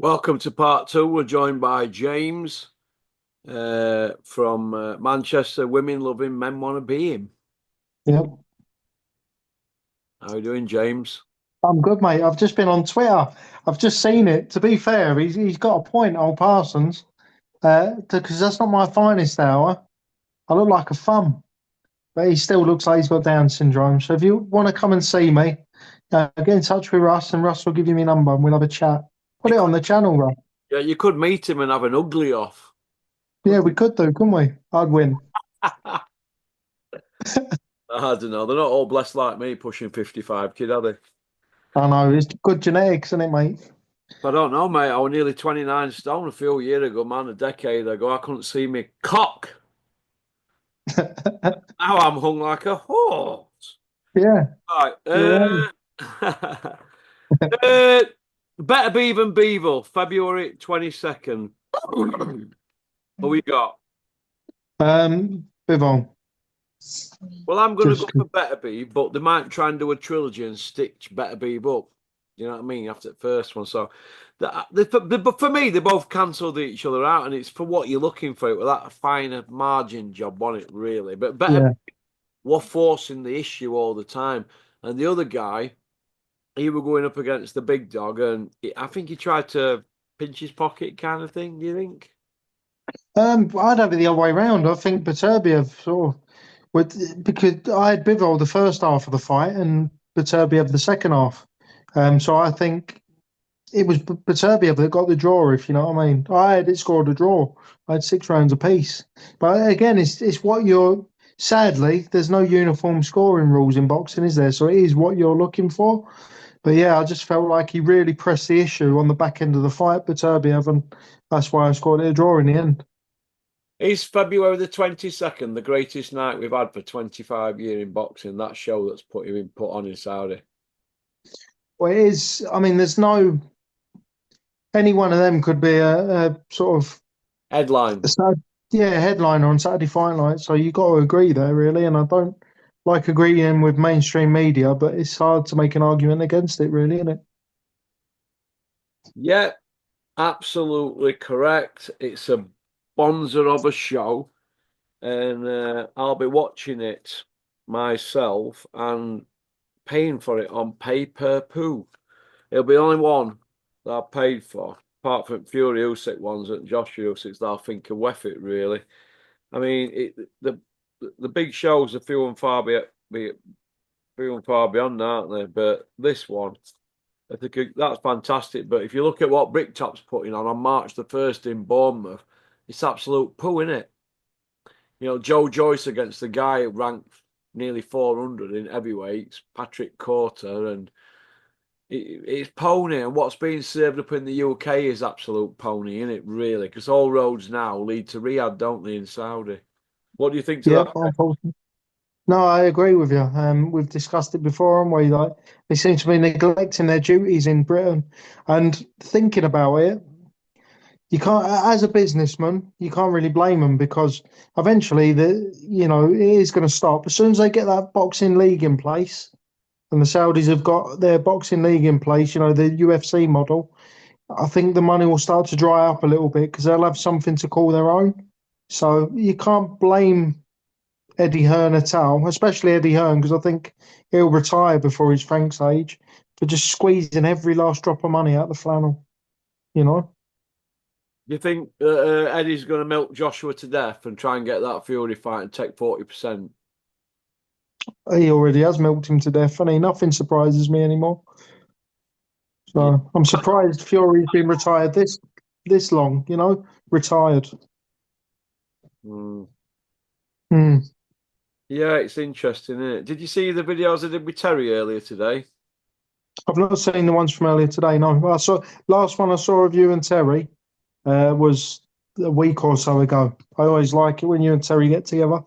Welcome to part two. We're joined by James from Manchester. Women love him, men want to be him. Yep. How are you doing, James? I'm good, mate. I've just been on Twitter. I've just seen it. To be fair, he's got a point, old Parsons, because that's not my finest hour. I look like a thumb, but he still looks like he's got Down syndrome. So if you want to come and see me, get in touch with Russ, and Russ will give you my number, and we'll have a chat. Put You it on could, the channel, Russ. yeah, you could meet him and have an ugly off, Yeah, couldn't we could do, couldn't we? I'd win. you? I don't know. They're not all blessed like me, pushing 55, kid, are they? I know it's good genetics, isn't it, mate? I don't know, mate. I was nearly 29 stone a few years ago, man, a decade ago. I couldn't see me cock. Now I'm hung like a horse. Yeah, Right. you're right. Uh, Beterbiev and Bivol, February 22nd. What we got? Bivol. Well, I'm going to Just go for Beterbiev, but they might try and do a trilogy and stitch Beterbiev up. You know what I mean? After the first one. So, but for me, they both cancelled each other out, and it's for what you're looking for. It with that finer margin job on it, really. But Beterbiev yeah. was forcing the issue all the time. And the other guy, he was going up against the big dog, and I think he tried to pinch his pocket kind of thing. Do you think? I'd have it the other way round. I think Beterbiev sort of because I had Bivol the first half of the fight and Beterbiev the second half. So I think it was Beterbiev that got the draw, if you know what I mean. I had it scored a draw. I had 6 rounds apiece. But again, it's what you're. Sadly, there's no uniform scoring rules in boxing, is there? So it is what you're looking for. But yeah, I just felt like he really pressed the issue on the back end of the fight, Beterbiev, and that's why I scored it a draw in the end. Is February the 22nd the greatest night we've had for 25 years in boxing? That show that's put on in Saudi. Well, it is. I mean, there's no any one of them could be a sort of Headline. yeah headliner on Saturday Fight Night. So you got to agree there, really. And I don't like agreeing with mainstream media, but it's hard to make an argument against it, really, isn't it? Yeah, absolutely correct. It's a bonzer of a show, and I'll be watching it myself and paying for it on pay per poo. It'll be the only one that I paid for, apart from Fury Usyk ones and Joshua-Usyk that I think are worth it, really. I mean, the big shows are few and far beyond, aren't they? But this one, I think that's fantastic. But if you look at what Bricktop's putting on March the 1st in Bournemouth, it's absolute poo, isn't it? You know, Joe Joyce against the guy who ranked nearly 400 in heavyweights, Patrick Quarter, and it's pony. And what's being served up in the UK is absolute pony, isn't it? Really, because all roads now lead to Riyadh, don't they, in Saudi? What do you think to Yeah, that? unfortunately. No, I agree with you. We've discussed it before, haven't we? Like they seem to be neglecting their duties in Britain, and thinking about it. You can't, as a businessman, you can't really blame them because eventually it is going to stop. As soon as they get that boxing league in place and the Saudis have got their boxing league in place, the UFC model, I think the money will start to dry up a little bit because they'll have something to call their own. So you can't blame Eddie Hearn at all, especially Eddie Hearn, because I think he'll retire before his Frank's age for just squeezing every last drop of money out the flannel, you know? Do you think Eddie's going to milk Joshua to death and try and get that Fury fight and take 40%? He already has milked him to death, and nothing surprises me anymore. Yeah. So I'm surprised Fury's been retired this long, retired. Mm. Hmm. Yeah, it's interesting, isn't it? Did you see the videos I did with Terry earlier today? I've not seen the ones from earlier today. No, I saw last one I saw of you and Terry was a week or so ago. I always like it when you and Terry get together.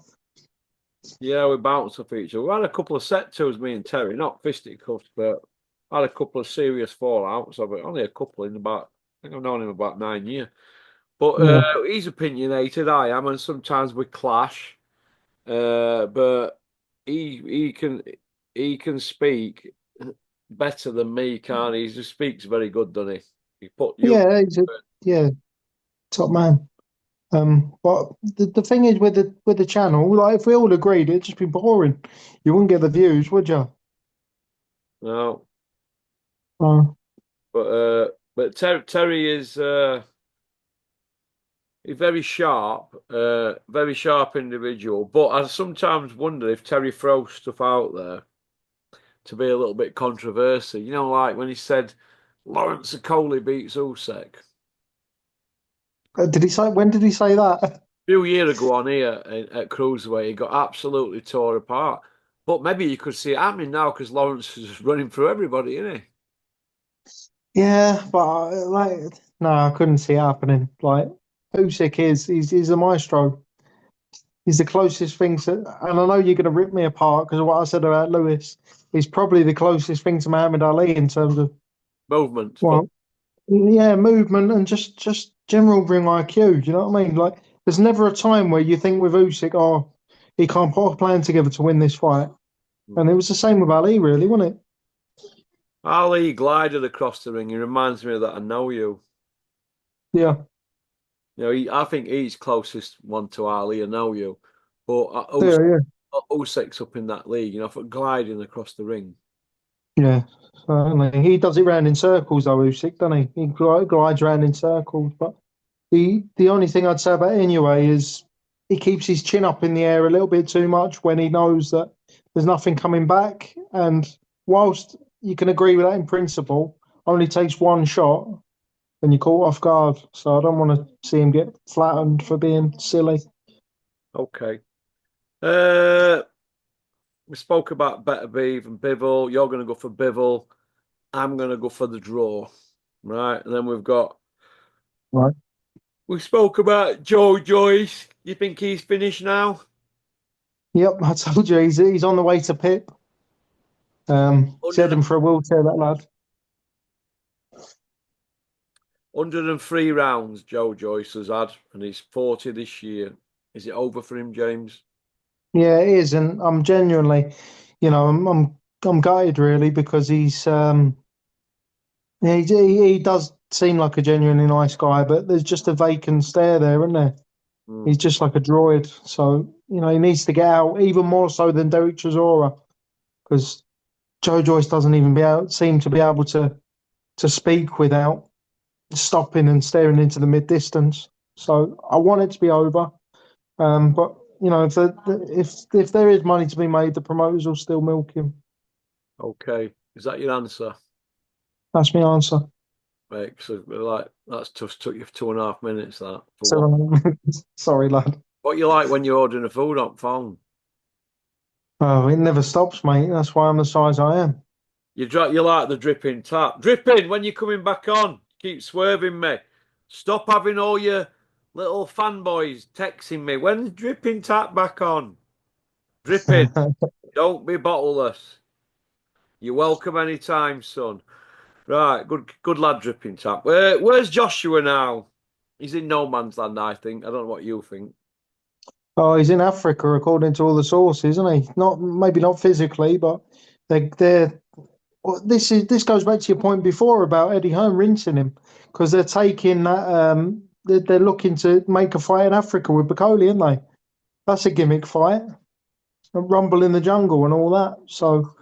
Yeah, we bounced off each other. We had a couple of set twos, me and Terry, not fisticuffs, but had a couple of serious fallouts of it. Only a couple in about, I think I've known him about 9 years. But Yeah, he's opinionated, I am, and sometimes we clash. But he can speak better than me, can't he? He just speaks very good, doesn't he? He put you. Yeah, yeah, top man. But the thing is with the channel, like if we all agreed, it'd just be boring. You wouldn't get the views, would you? No, Uh, Terry is a very sharp individual. But I sometimes wonder if Terry throws stuff out there to be a little bit controversial. You know, like when he said Lawrence Coley beats Usyk. did he say? When did he say that? Few years ago on here at Cruiserweight, he got absolutely tore apart. But maybe you could see it happening now because Lawrence is running through everybody, isn't he? Yeah, but no, I couldn't see it happening. Like Usyk he's a maestro. He's the closest thing to, and I know you're going to rip me apart because of what I said about Lewis. He's probably the closest thing to Muhammad Ali in terms of, Movement. well, yeah, movement and just general ring IQ. Do you know what I mean? Like, there's never a time where you think with Usyk, oh, he can't put a plan together to win this fight. And it was the same with Ali, really, wasn't it? Ali glided across the ring. He reminds me of that. I know you. Yeah, You know, I think he's closest one to Ali. I know you, but yeah, Usyk's up in that league. You know, for gliding across the ring. yeah. Certainly, he does it round in circles, though. Usyk, doesn't he? He glides round in circles. But the only thing I'd say about it anyway is he keeps his chin up in the air a little bit too much when he knows that there's nothing coming back. And whilst you can agree with that in principle, only takes one shot and you're caught off guard. So I don't want to see him get flattened for being silly. Okay. Uh, we spoke about Beterbiev and Bivol. You're going to go for Bivol. I'm going to go for the draw. Right. And then Right. we spoke about Joyce. You think he's finished now? Yep, I told you he's on the way to Pip. He's 100, heading for a wheelchair, that lad. 103 rounds Joyce has had, and he's 40 this year. Is it over for him, James? Yeah, it is, and I'm genuinely, I'm gutted really because he does seem like a genuinely nice guy, but there's just a vacant stare there, isn't there? Hmm. He's just like a droid, so he needs to get out even more so than Derek Chisora because Joe Joyce doesn't even seem to be able to speak without stopping and staring into the mid distance. So I want it to be over. But if there is money to be made, the promoters will still milk him. Okay. Is that your answer? That's my answer. Right. So like that's just took you 2.5 minutes that for what? So, sorry, lad. What you like when you're ordering a food on phone? Oh, it never stops, mate. That's why I'm the size I am. You like the dripping tap. Dripping when you're coming back on. Keep swerving me. Stop having all your little fanboys texting me. When's dripping tap back on? Dripping. Don't be bottleless. You're welcome anytime, son. Right, good lad, dripping tap. Where's Joshua now? He's in no man's land, I think. I don't know what you think. Oh, he's in Africa, according to all the sources, isn't he? Not maybe not physically, but they're. Well, this goes back to your point before about Eddie Hearn rinsing him because they're taking that. They're looking to make a fight in Africa with Bacoli, aren't they? That's a gimmick fight, a rumble in the jungle and all that. So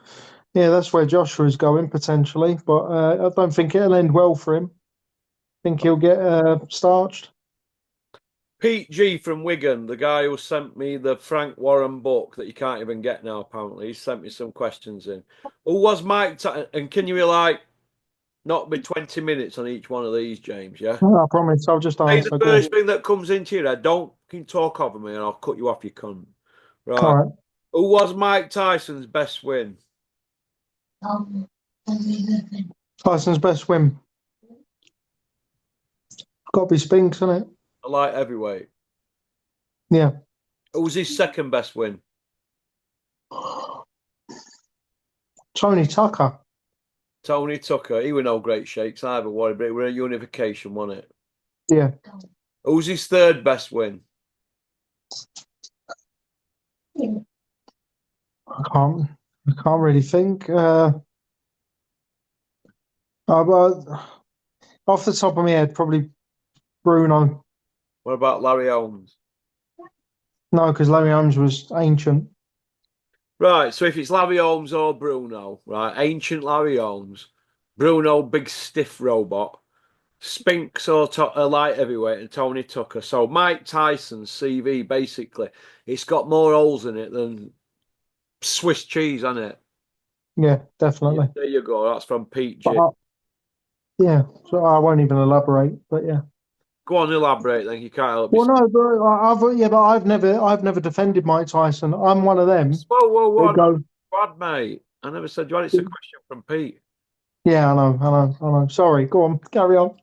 yeah, that's where Joshua's going potentially, but I don't think it'll end well for him. I think he'll get starched. Pete G from Wigan, the guy who sent me the Frank Warren book that you can't even get now, apparently. He sent me some questions in. Who was and can you like not be 20 minutes on each one of these, James? Yeah. I promise. I'll just Say the answer. Go on. first thing that comes into your head. Don't fucking talk over me and I'll cut you off, you cunt. All Right. right. Who was Mike Tyson's best win? Tyson's best win. Got to be Spinks, isn't it? A light heavyweight. Yeah. Who was his second best win? Tony Tucker. Tony Tucker. He were no great shakes either, but it were a unification, wasn't it? Yeah. Who's his third best win? I can't really think. But Off the top of my head, probably Bruno. What about Larry Holmes? No, because Larry Holmes was ancient. Right, so if it's Larry Holmes or Bruno, right, ancient Larry Holmes, Bruno, big stiff robot, Spinks or a light heavyweight, and Tony Tucker. So Mike Tyson's CV, basically, it's got more holes in it than Swiss cheese, hasn't it? Yeah, Yeah, definitely. there you go. That's from Pete But G. yeah, so I won't even elaborate. But yeah. Go on, elaborate then. You can't help Well, yourself. no, but I've never defended Mike Tyson. I'm one of them Whoa, whoa, whoa. who I go, bad, mate. I never said you had. It's a question from Pete. yeah, I know. Sorry, go on, carry on.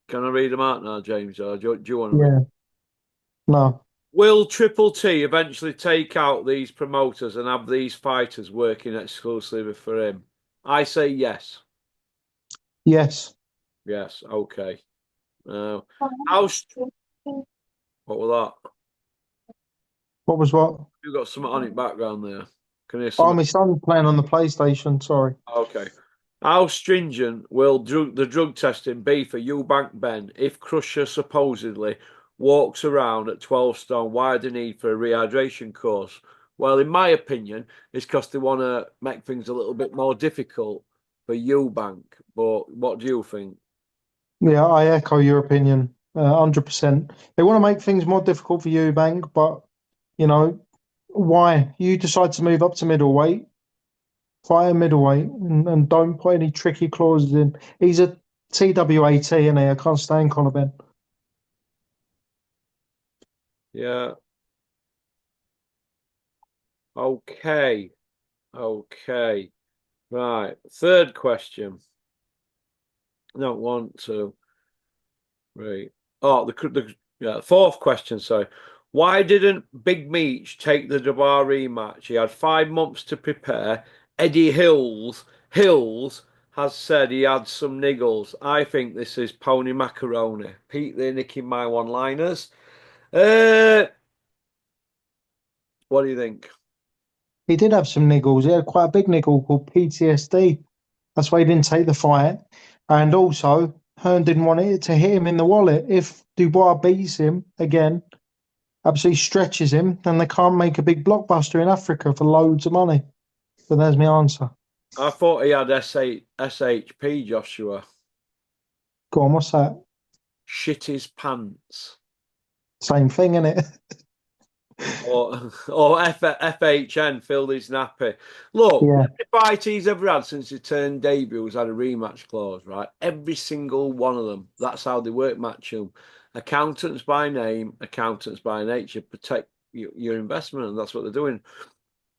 Can I read them out now, James? Or do you want to read? Yeah, no, Will Triple T eventually take out these promoters and have these fighters working exclusively for him? I say yes. yes. Yes. Okay. Uh, how? What was that? What was what? You got something on it background there. Can you hear Oh, something? my son's playing on the PlayStation. Sorry. Okay. How stringent will the drug testing be for Eubank Ben if Crusher supposedly walks around at 12 stone? Why the need for a rehydration course? Well, in my opinion, it's because they want to make things a little bit more difficult for Eubank. But what do you think? Yeah, I echo your opinion, 100%. They want to make things more difficult for you, Bank, but you know why? You decide to move up to middleweight, fight a middleweight, and don't put any tricky clauses in. He's a TWAT, and I can't stand Conor Ben. Yeah. Okay. Okay. Right. Third question. No, one, two. Right. Oh, yeah, fourth question, sorry. Why didn't Big Meech take the Dubois rematch? He had 5 months to prepare. Eddie Hills has said he had some niggles. I think this is pony macaroni. Pete, they're nicking my one-liners. Uh, what do you think? He did have some niggles. He had quite a big niggle called PTSD. That's why he didn't take the fight. And also, Hearn didn't want it to hit him in the wallet. If Dubois beats him again, absolutely stretches him, then they can't make a big blockbuster in Africa for loads of money. So there's my answer. I thought he had SHP, Joshua. Go on, what's that? Shit his pants. Same thing, isn't it? Or FHN filled his nappy. Look, Yeah. every fight he's ever had since he turned debut has had a rematch clause, right? Every single one of them. That's how they work match them. Accountants by name, accountants by nature protect your investment, and that's what they're doing.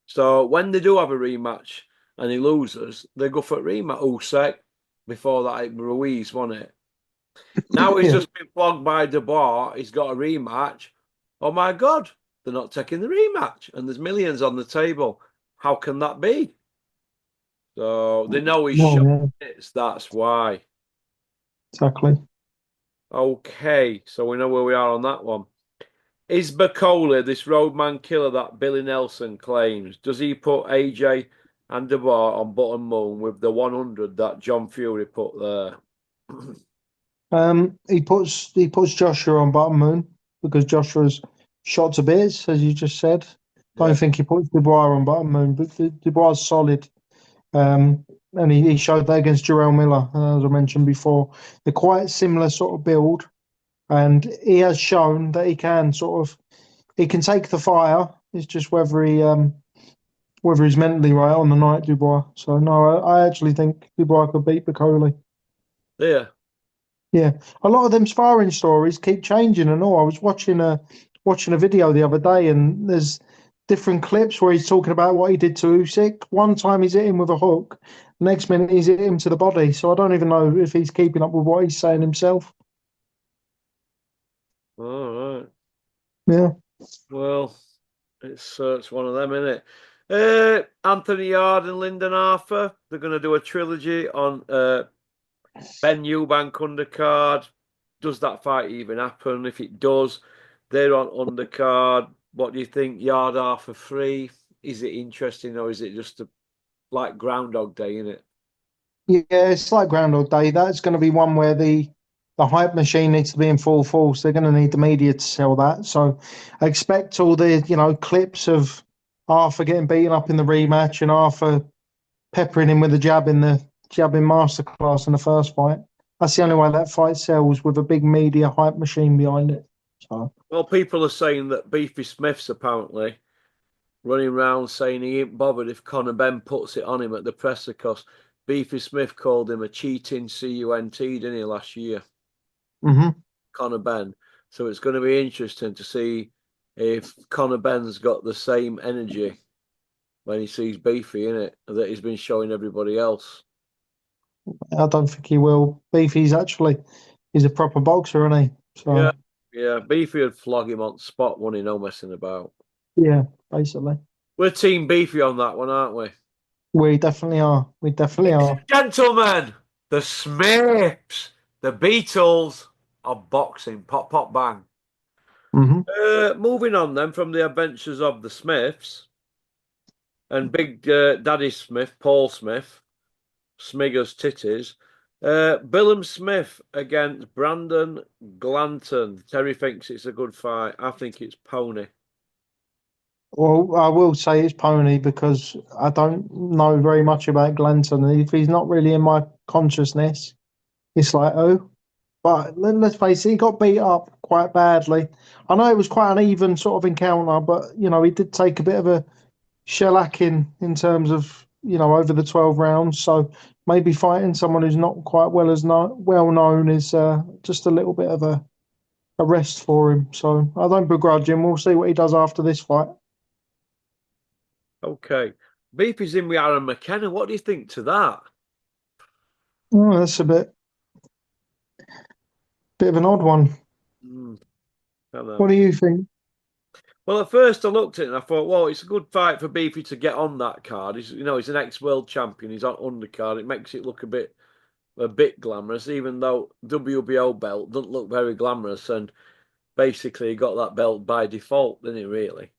So when they do have a rematch and he loses, they go for a rematch. Usyk, before that, it Ruiz won it. Now he's Yeah. just been flogged by Dubois. He's got a rematch. Oh my God, they're not taking the rematch, and there's millions on the table. How can that be? So they know he's Well, shot. yeah, That's why. exactly. Okay, so we know where we are on that one. Is Bacola this roadman killer that Billy Nelson claims? Does he put AJ and Dubois on bottom moon with the 100 that John Fury put there? He puts Joshua on bottom moon because Joshua's shot to bits, as you just said. Don't Yeah. think he puts Dubois on bottom moon, but Dubois is solid. And he showed that against Jarrell Miller, as I mentioned before. They're quite similar sort of build, and he has shown that he can take the fire. It's just whether he's mentally right on the night, Dubois. So no, I actually think Dubois could beat Bacoli. Yeah. Yeah, a lot of them sparring stories keep changing and all. I was watching a video the other day, and there's different clips where he's talking about what he did to Usyk. One time he's hit him with a hook, next minute he's hit him to the body. So I don't even know if he's keeping up with what he's saying himself. All right. Yeah. Well, it's one of them, isn't it? Anthony Yard and Lyndon Arthur. They're going to do a trilogy on Ben Eubank undercard. Does that fight even happen? If it does, they're on undercard. What do you think? Yard Arthur 3. Is it interesting or is it just like Groundhog Day, in it? Yeah, it's like Groundhog Day. That's going to be one where the hype machine needs to be in full force. They're going to need the media to sell that. So I expect all the clips of Arthur getting beaten up in the rematch and Arthur peppering him with a jabbing masterclass in the first fight. That's the only way that fight sells, with a big media hype machine behind it. So Well, people are saying that Beefy Smith's apparently running around saying he ain't bothered if Conor Ben puts it on him at the presser because Beefy Smith called him a cheating cunt, didn't he, last year? hmm Conor Ben. So it's going to be interesting to see if Conor Ben's got the same energy when he sees Beefy in it that he's been showing everybody else. I don't think he will. He's a proper boxer, isn't he? Yeah, So yeah. Beefy would flog him on the spot, wouldn't he? No messing about. yeah, basically. We're Team Beefy on that one, aren't we? We definitely are. We definitely Ladies are. and gentlemen, the Smiths, the Beatles of boxing. Pop, pop, bang. hmm Moving on then from the adventures of the Smiths and Big Daddy Smith, Paul Smith, Smiggers Titties. Billum Smith against Brandon Glanton. Terry thinks it's a good fight. I think it's pony. Well, I will say it's Pony because I don't know very much about Glanton. If he's not really in my consciousness, it's like, oh. But let's face it, he got beat up quite badly. I know it was quite an even sort of encounter, but he did take a bit of a shellacking in terms of over the 12 rounds. So maybe fighting someone who's not quite well known is just a little bit of a rest for him. So I don't begrudge him. We'll see what he does after this fight. Okay. Beefy's in with Aaron McKenna. What do you think to that? Oh, that's a bit of an odd one. Hmm, I What know. do you think? Well, at first I looked at it and I thought, well, it's a good fight for Beefy to get on that card. He's an ex-world champion. He's on undercard. It makes it look a bit glamorous, even though WBO belt doesn't look very glamorous. And basically, he got that belt by default, didn't he? Really,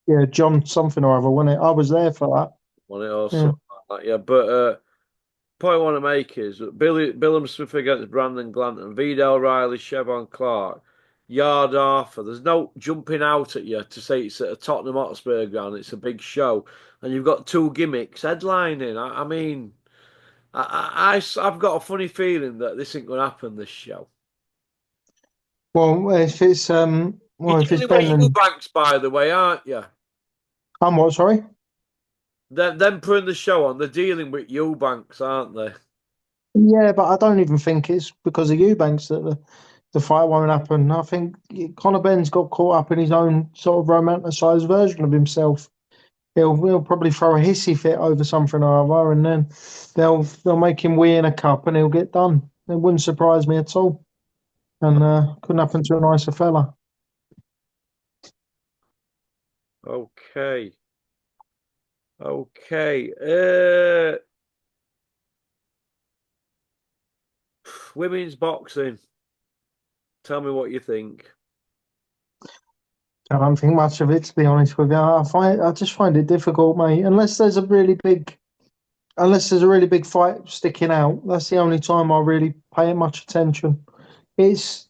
Yeah, John something or other, wasn't it? I was there for that. won it or Yeah. something like that. Yeah, but point I want to make is that Billum Smith against Brandon Glanton, Vidal Riley, Chevon Clark, Yard Arthur. There's no jumping out at you to say it's at a Tottenham Hotspur ground. It's a big show, and you've got two gimmicks headlining. I mean, I've got a funny feeling that this ain't going to happen this show. Well, You're if it's dealing with Ben and Eubanks, by the way, aren't you? I'm what? Sorry. Them putting the show on, they're dealing with Eubanks, aren't they? Yeah, but I don't even think it's because of Eubanks that the fight won't happen. I think Conor Ben's got caught up in his own sort of romanticised version of himself. He'll probably throw a hissy fit over something or other, and then they'll make him wee in a cup, and he'll get done. It wouldn't surprise me at all, and couldn't happen to a nicer fella. Okay. Okay. Women's boxing. Tell me what you think. I don't think much of it, to be honest with you. I just find it difficult, mate. Unless there's a really big fight sticking out. That's the only time I really pay much attention. It's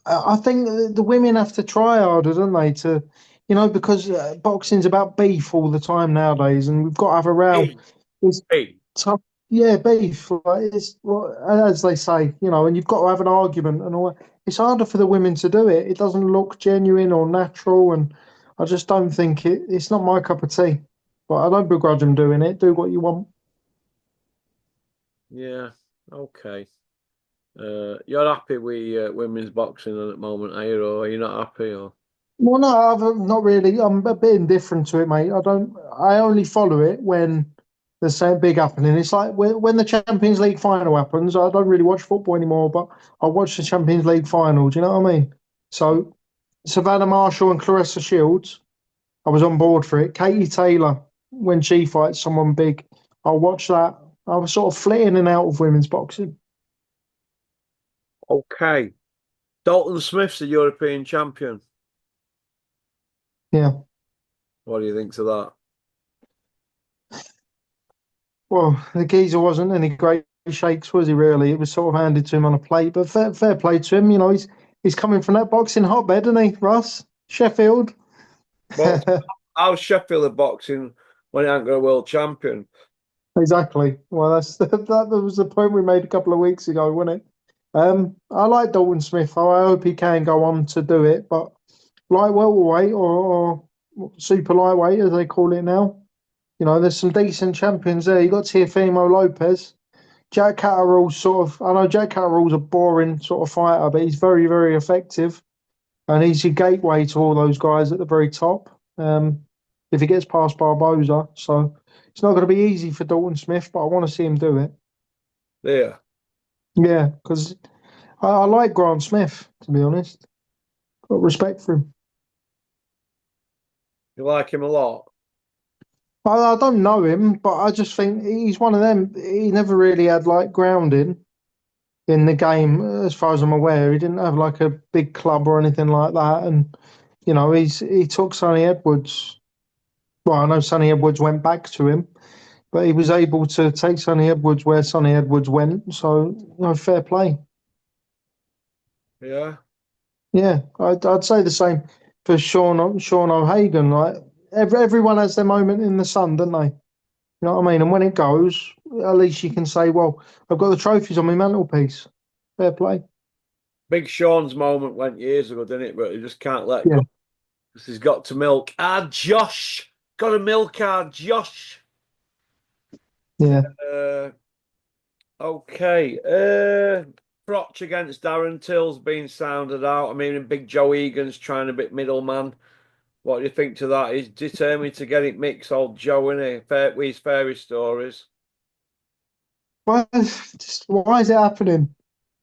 I think the women have to try harder, don't they? Because boxing's about beef all the time nowadays, and we've got to have a row. Hey, It's hey. tough, yeah, beef. Like it's well, as they say, and you've got to have an argument and all that. It's harder for the women to do it. It doesn't look genuine or natural, and I just don't think it's not my cup of tea. But I don't begrudge them doing it. Do what you want. Yeah. Okay. You're happy with women's boxing at the moment, are you? Or are you not happy? Or Well, no, I've not really. I'm a bit indifferent to it, mate. I don't. I only follow it when there's something big happening. It's like when the Champions League final happens. I don't really watch football anymore, but I watch the Champions League final. Do you know what I mean? So Savannah Marshall and Clarissa Shields, I was on board for it. Katie Taylor, when she fights someone big, I'll watch that. I was sort of flitting in and out of women's boxing. okay. Dalton Smith's the European champion. Yeah. What do you think to that? Well, the geezer wasn't any great shakes, was he? Really, it was sort of handed to him on a plate. But fair play to him. You know, he's coming from that boxing hotbed, isn't he, Russ? Sheffield. But how's Sheffield at boxing when it ain't got a world champion? Exactly. Well, that was the point we made a couple of weeks ago, wasn't it? I like Dalton Smith. I hope he can go on to do it. But light welterweight or super lightweight, as they call it now, you know, there's some decent champions there. You got Teofimo Lopez, Jack Catterall's sort of. I know Jack Catterall's a boring sort of fighter, but he's very, very effective, and he's your gateway to all those guys at the very top. If he gets past Barboza, so it's not going to be easy for Dalton Smith, but I want to see him do it. Yeah. Yeah, because I like Grant Smith, to be honest. Got respect for him. You like him a lot? I don't know him, but I just think he's one of them. He never really had like grounding in the game, as far as I'm aware. He didn't have like a big club or anything like that. And you know, he took Sonny Edwards. Well, I know Sonny Edwards went back to him, but he was able to take Sonny Edwards where Sonny Edwards went. So, you know, fair play. Yeah. Yeah, I'd say the same for Sean O'Hagan. Like everyone has their moment in the sun, don't they? You know what I mean? And when it goes, at least you can say, "Well, I've got the trophies on my mantelpiece." Fair play. Big Sean's moment went years ago, didn't it? But he just can't let Yeah, go because he's got to milk. Ah, Josh. Got to milk our Josh. yeah. Uh, okay. Froch against Darren Till's been sounded out. I mean, Big Joe Egan's trying a bit middleman. What do you think to that? He's determined to get it mixed, old Joe, innit? With his fairy stories. Why is it happening?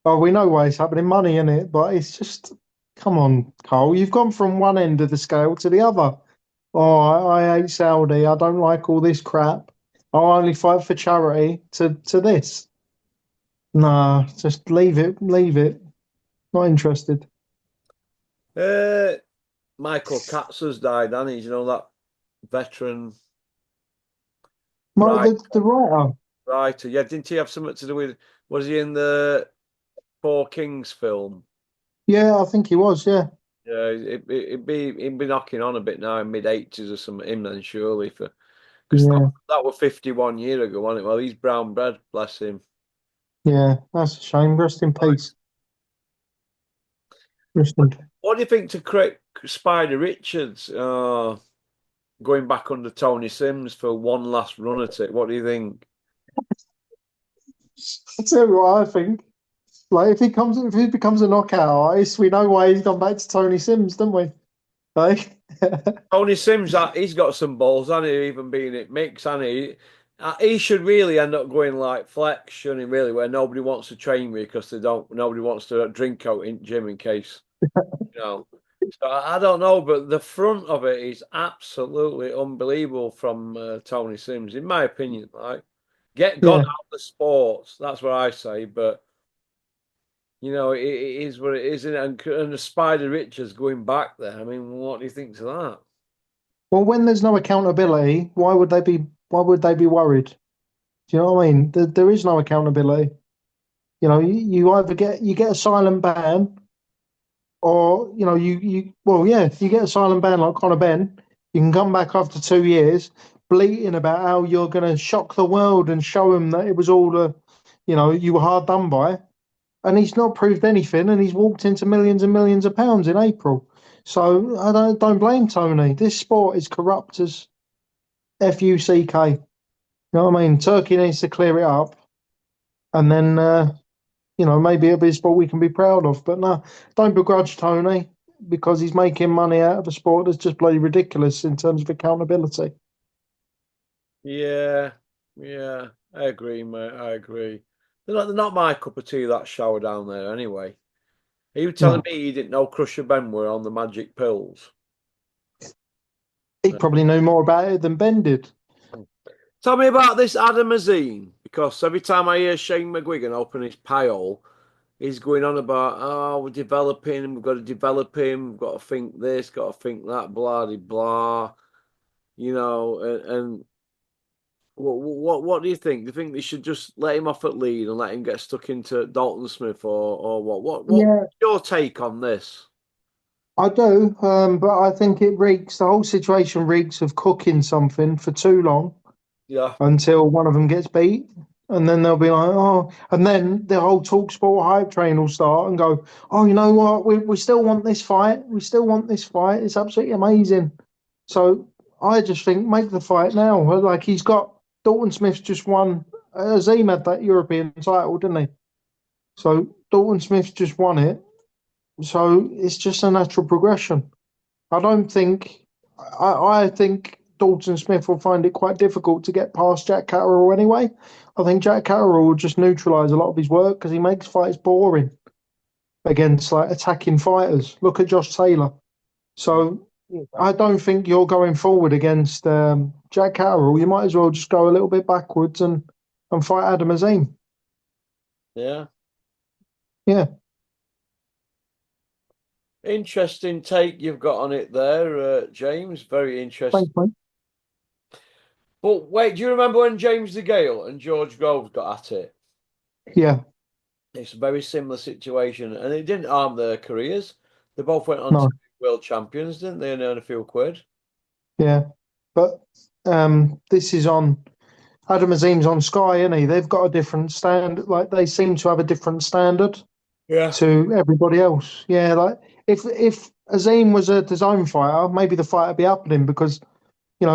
Oh, we know why it's happening. Money in it, but it's just come on, Cole. You've gone from one end of the scale to the other. Oh, I hate Saudi. I don't like all this crap. I'll only fight for charity to this. Nah, just leave it. Leave it. Not interested. Uh, Michael Katz's died, hasn't he? You know, that veteran Mo, right, the writer. writer. Yeah, didn't he have something to do with, was he in the Four Kings film? Yeah, I think he was. Yeah, Yeah, he'd be knocking on a bit now in mid 80s or something, him then surely for because yeah, that was 51 years ago, wasn't it? Well, he's brown bread, bless him. yeah. That's a shame. Rest in peace. Rest What, in. what do you think to Craig Spider Richards going back under Tony Sims for one last run at it? What do you think? I'll tell you what I think. Like if he becomes a knockout artist, we know why he's gone back to Tony Sims, don't we? Like, Tony Sims, he's got some balls, hasn't he? Even being it mix, hasn't he? He should really end up going like Flex, shouldn't he? Really, where nobody wants to train with because they don't. Nobody wants to drink out in gym in case you know. So I don't know, but the front of it is absolutely unbelievable from Tony Sims, in my opinion. Like, get gone yeah. out the sports. That's what I say. But it is what it is, and the Spider Richards going back there. I mean, what do you think to that? Well, when there's no accountability, why would they be? Why would they be worried? Do you know what I mean? There is no accountability. You know, you either get a silent ban, or you know, well, yeah, you get a silent ban like Conor Ben. You can come back after 2 years, bleating about how you're going to shock the world and show them that it was all you know, you were hard done by. And he's not proved anything, and he's walked into millions and millions of pounds in April. So I don't blame Tony. This sport is corrupt as fuck. You know what I mean? Turkey needs to clear it up, and then you know maybe it'll be a sport we can be proud of. But no, don't begrudge Tony because he's making money out of a sport that's just bloody ridiculous in terms of accountability. Yeah, yeah, I agree, mate. I agree. They're not my cup of tea, that shower down there, anyway. Are you telling No, me you didn't know Crusher Ben were on the magic pills? he probably knew more about it than Ben did. Tell me about this Adam Azine, because every time I hear Shane McGuigan open his pie hole, he's going on about, oh, we're developing him, we've got to develop him, we've got to think this, got to think that, blah, blah, blah. And What do you think? Do you think they should just let him off at lead and let him get stuck into Dalton Smith, or what? What's Yeah, your take on this? I do, but I think it reeks. The whole situation reeks of cooking something for too long Yeah, until one of them gets beat, and then they'll be like, oh, and then the whole talk sport hype train will start and go, oh, you know what? We still want this fight. We still want this fight. It's absolutely amazing. So I just think make the fight now. Like he's got Dalton Smith just won. Azim had that European title, didn't he? So Dalton Smith just won it. So it's just a natural progression. I don't think. I think Dalton Smith will find it quite difficult to get past Jack Catterall anyway. I think Jack Catterall will just neutralise a lot of his work because he makes fights boring against like attacking fighters. Look at Josh Taylor. So I don't think you're going forward against Jack Catterall. You might as well just go a little bit backwards and fight Adam Azim. yeah. Yeah, Interesting take you've got on it there, James. Very interesting. thanks, mate. But wait, do you remember when James DeGale and George Groves got at it? Yeah, It's a very similar situation, and it didn't harm their careers. They both went on to no, be world champions, didn't they, and earn a few quid? yeah, but this is on. Adam Azim's on Sky, isn't he? They've got a different standard. Like they seem to have a different standard Yeah. to everybody else. Yeah, like if Azim was a design fighter, maybe the fight would be happening because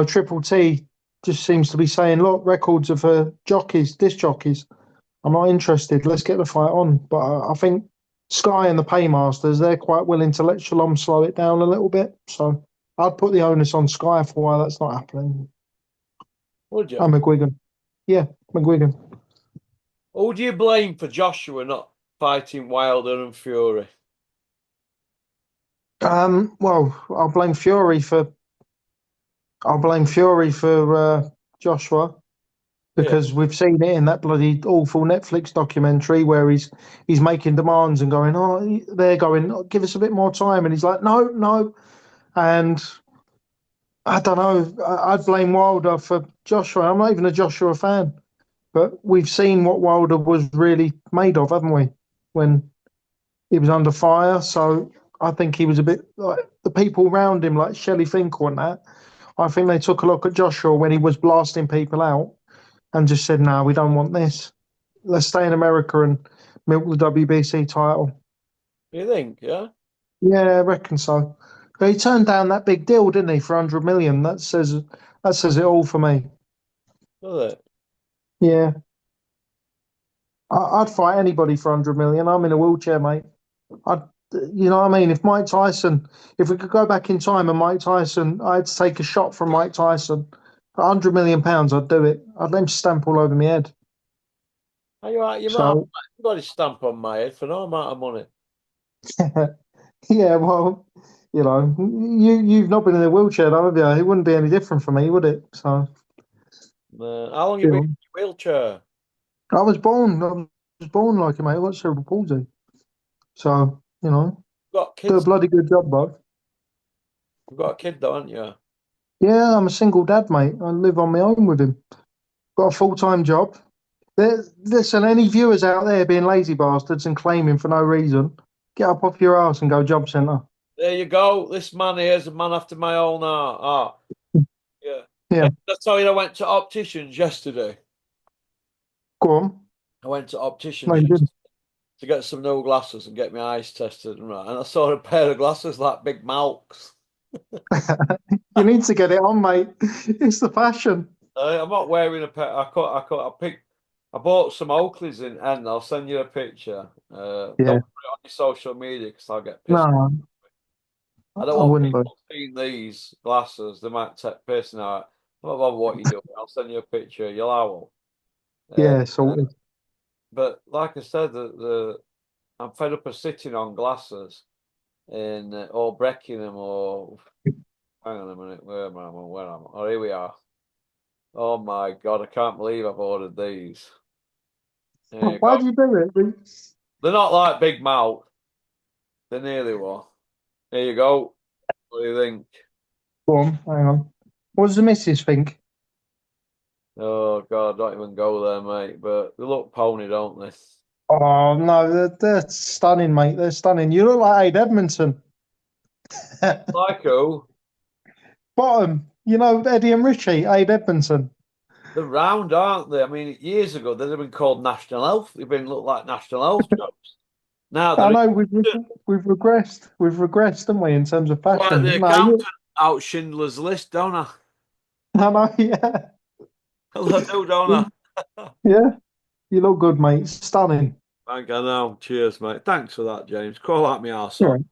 Triple T just seems to be saying, "Look, records of jockeys, disc jockeys. I'm not interested. Let's get the fight on." But I think Sky and the Paymasters, they're quite willing to let Shalom slow it down a little bit. So I'd put the onus on Sky for why that's not happening. Would you? I'm McGuigan. Yeah, McGuigan. Who do you blame for Joshua not fighting Wilder and Fury? Well, I'll blame Fury for Joshua Yeah. because we've seen it in that bloody awful Netflix documentary where he's making demands and going, oh, they're going, "Oh, give us a bit more time," and he's like, no, no, and I don't know. I'd blame Wilder for Joshua. I'm not even a Joshua fan, but we've seen what Wilder was really made of, haven't we? When he was under fire, so I think he was a bit like the people around him, like Shelley Finkel and that. I think they took a look at Joshua when he was blasting people out and just said, "No, we don't want this. Let's stay in America and milk the WBC title." You think? Yeah. Yeah, I reckon so. But he turned down that big deal, didn't he, for 100 million? That says it all for me. Does it? Yeah, I'd fight anybody for 100 million. I'm in a wheelchair, mate. I'd, you know what I mean? If we could go back in time and Mike Tyson, I had to take a shot from Mike Tyson for £100 million, I'd do it. I'd let him stamp all over my head. Are you right? You might have So, got his stamp on my head for no amount of money. yeah, well, you've not been in a wheelchair, though, have you? It wouldn't be any different for me, would it? So, How long you you been know, in your wheelchair? I was born like a mate. I got cerebral palsy. So, Got do a kids? bloody good job, bro. You've got a kid, though, haven't you? Yeah, I'm a single dad, mate. I live on my own with him. Got a full-time job. Listen, any viewers out there being lazy bastards and claiming for no reason, get up off your ass and go job centre. There you go. This man here is a man after my own heart. Ah, yeah. Yeah, Hey, I tell you, I went to opticians yesterday. go on. I went to No, opticians you didn't. to get some new glasses and get my eyes tested, and right. And I saw a pair of glasses like big Malks. You need to get it on, mate. It's the fashion. I'm not wearing a pair. I bought some Oakleys in, and I'll send you a picture. Yeah, Don't put it on your social media because I'll get pissed. no, I don't I want wouldn't, bro. people seeing these glasses. They might take piss now. I'm not bothered what you do. I'll send you a picture. You'll owl. Uh, Yeah, sorted. but like I said, I'm fed up of sitting on glasses and or breaking them or hang on a minute. Where am I? Where am I? Oh, here we are. Oh my God, I can't believe I've ordered these. There you Why go. do you do it? They're not like Big Mouth. They nearly were. There you go. What do you think? Go on, hang on. What does the missus think? Oh God, don't even go there, mate. But they look pony, don't they? Oh no, they're stunning, mate. They're stunning. You look like Aid Edmondson. Like who? Bottom, Eddie and Richie, Aid Edmondson. They're round, aren't they? I mean, years ago they'd have been called National Health. They've been look like National Health jobs. Now I they're know we've regressed. We've regressed, haven't we, in terms of like fashion? the No, accountant out Schindler's List, don't I? I know, yeah. Well, I do, don't I? Yeah, you look good, mate. Stunning. Thank I know. Cheers, mate. Thanks for that, James. Call out me Yeah, arsehole.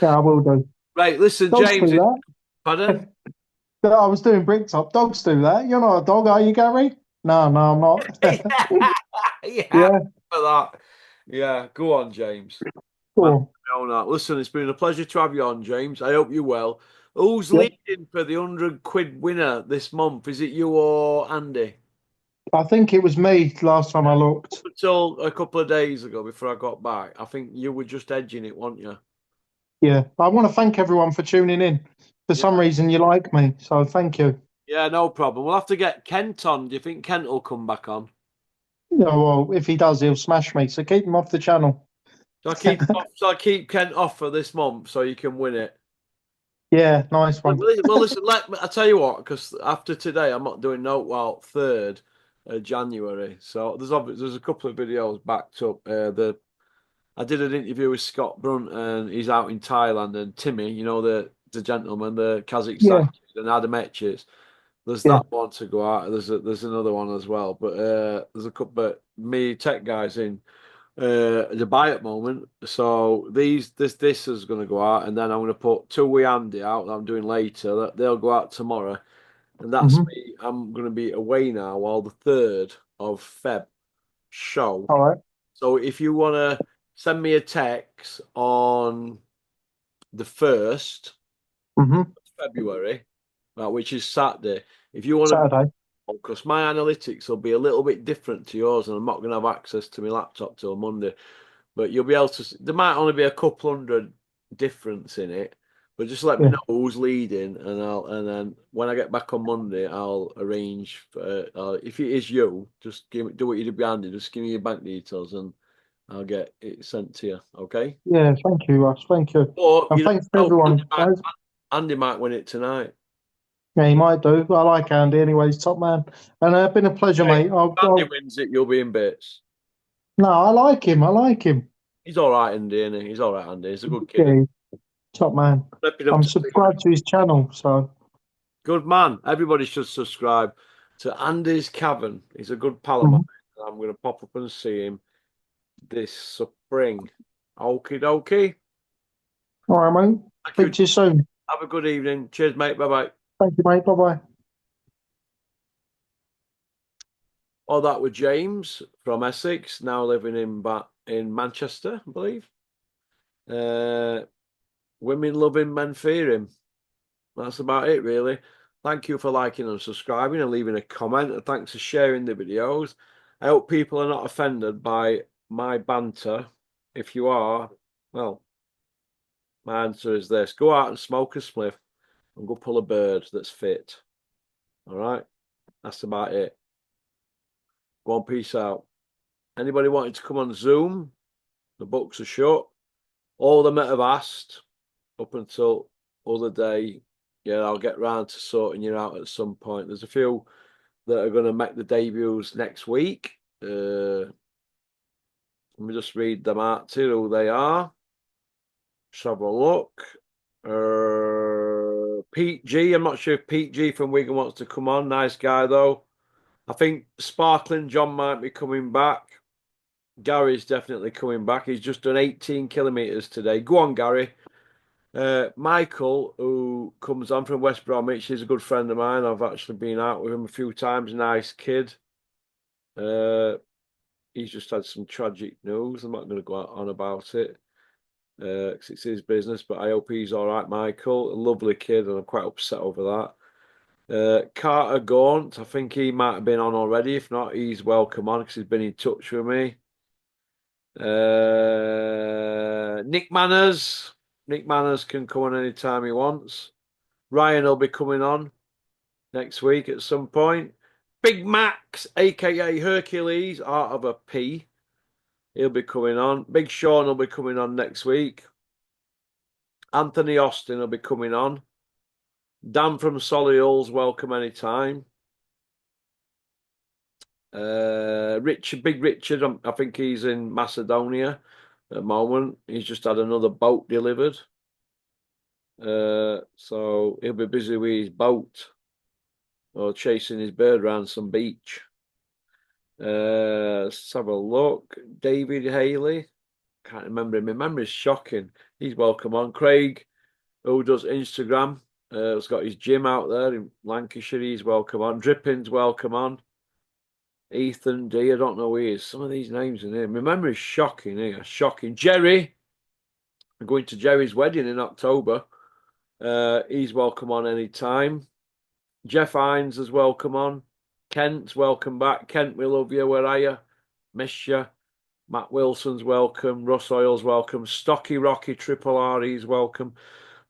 yeah, I will do. Right, listen, Dogs James. do that. Pardon? I was doing bricktop. Dogs do that. You're not a dog, are you, Gary? No, no, I'm Yeah, not. yeah, Yeah, for that. Yeah, go on, James. Man, cool. no, no. Listen, it's been a pleasure to have you on, James. I hope you're well. Who's Yep. leading for the 100 quid winner this month? Is it you or Andy? I think it was me last time I Up looked. until a couple of days ago before I got back, I think you were just edging it, weren't you? Yeah, I want to thank everyone for tuning in. For Yeah. some reason, you like me, so thank you. Yeah, no problem. We'll have to get Kent on. Do you think Kent will come back on? Yeah, well, if he does, he'll smash me. So keep him off the channel. So I keep Kent off for this month so you can win it. Yeah, nice Well, one. listen. I tell you what, because after today, I'm not doing no well 3rd of January. So there's a couple of videos backed up. I did an interview with Scott Brunt, and he's out in Thailand, and Timmy, the gentleman, the Kazakhstan, Yeah, and Adam Etches. There's yeah. that one to go out. There's another one as well, but there's a couple. But me tech guys in Dubai at the moment. So this is going to go out, and then I'm going to put two with Andy out that I'm doing later. That they'll go out tomorrow, and that's Hmm. me. I'm going to be away now while the 3rd of Feb show. All right. So if you want to send me a text on the 1st of February, which is Saturday, if you want to, Saturday. because my analytics will be a little bit different to yours, and I'm not going to have access to my laptop till Monday. But you'll be able to. There might only be a couple hundred difference in it, but just let me Yeah, know who's leading, and then when I get back on Monday, I'll arrange for. If it is you, just do what you did behind it. Just give me your bank details, and I'll get it sent to you. Okay? yeah. Thank you, Ross. Thank you, Or and you thanks to know, everyone, guys. Andy might win it tonight. Yeah, he might do. I like Andy, anyways. Top man, and it's been a pleasure, Hey, mate. if Andy wins it, you'll be in bits. No, I like him. I like him. He's all right, Andy, isn't he? He's all right, Andy. He's a good kid. Yeah, top man. Stepping up I'm to see him. subscribed to his channel, so Good man. Everybody should subscribe to Andy's Cavern. He's a good pal of mine. mhm. I'm going to pop up and see him this spring. Okie dokie. All right, mate. Thank Speak you. to you soon. Have a good evening. Cheers, mate. Bye bye. Thank you, mate. Bye bye. Oh, that was James from Essex, now living in Manchester, I believe. Uh, Women love him, men fear him. That's about it, really. Thank you for liking and subscribing and leaving a comment. And thanks for sharing the videos. I hope people are not offended by my banter. If you are, well, my answer is this: go out and smoke a spliff and go pull a bird that's fit. All right, that's about it. Go on, peace out. Anybody wanting to come on Zoom? The books are shut. All the that have asked up until other day. Yeah, I'll get round to sorting you out at some point. There's a few that are going to make the debuts next week. Let me just read them out to you who they are. Let's have a look. Pete G. I'm not sure if Pete G from Wigan wants to come on. Nice guy, though. I think Sparkling John might be coming back. Gary's definitely coming back. He's just done 18 kilometres today. Go on, Gary. Michael, who comes on from West Bromwich, he's a good friend of mine. I've actually been out with him a few times. Nice kid. Uh, he's just had some tragic news. I'm not going to go on about it because it's his business, but I hope he's all right, Michael. A lovely kid, and I'm quite upset over that. Carter Gaunt, I think he might have been on already. If not, he's welcome on because he's been in touch with me. Nick Manners. Nick Manners can come on anytime he wants. Ryan will be coming on next week at some point. Big Max, aka Hercules, out of a P. He'll be coming on. Big Sean will be coming on next week. Anthony Austin will be coming on. Dan from Solihull's welcome anytime. Big Richard, I think he's in Macedonia at the moment. He's just had another boat delivered. So he'll be busy with his boat or chasing his bird around some beach. Let's have a look. David Haley. Can't remember him. My memory's shocking. He's welcome on. Craig, who does Instagram, has got his gym out there in Lancashire. He's welcome on. Dripping's welcome on. Ethan D. I don't know who he is. Some of these names in here. My memory's shocking here. Shocking. Jerry. I'm going to Jerry's wedding in October. He's welcome on any time. Jeff Hines is welcome on. Kent's welcome back. Kent, we love you. Where are you? Miss you. Matt Wilson's welcome. Russ Oil's welcome. Stocky Rocky Triple R, he's welcome.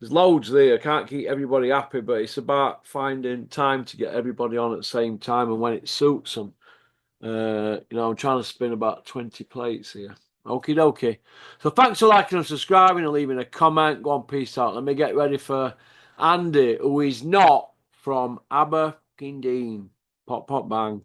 There's loads there. I can't keep everybody happy, but it's about finding time to get everybody on at the same time and when it suits them. I'm trying to spin about 20 plates here. Okie dokie. So thanks for liking and subscribing and leaving a comment. Go on, peace out. Let me get ready for Andy, who is not from Aberdeen. Pop, pop, bang.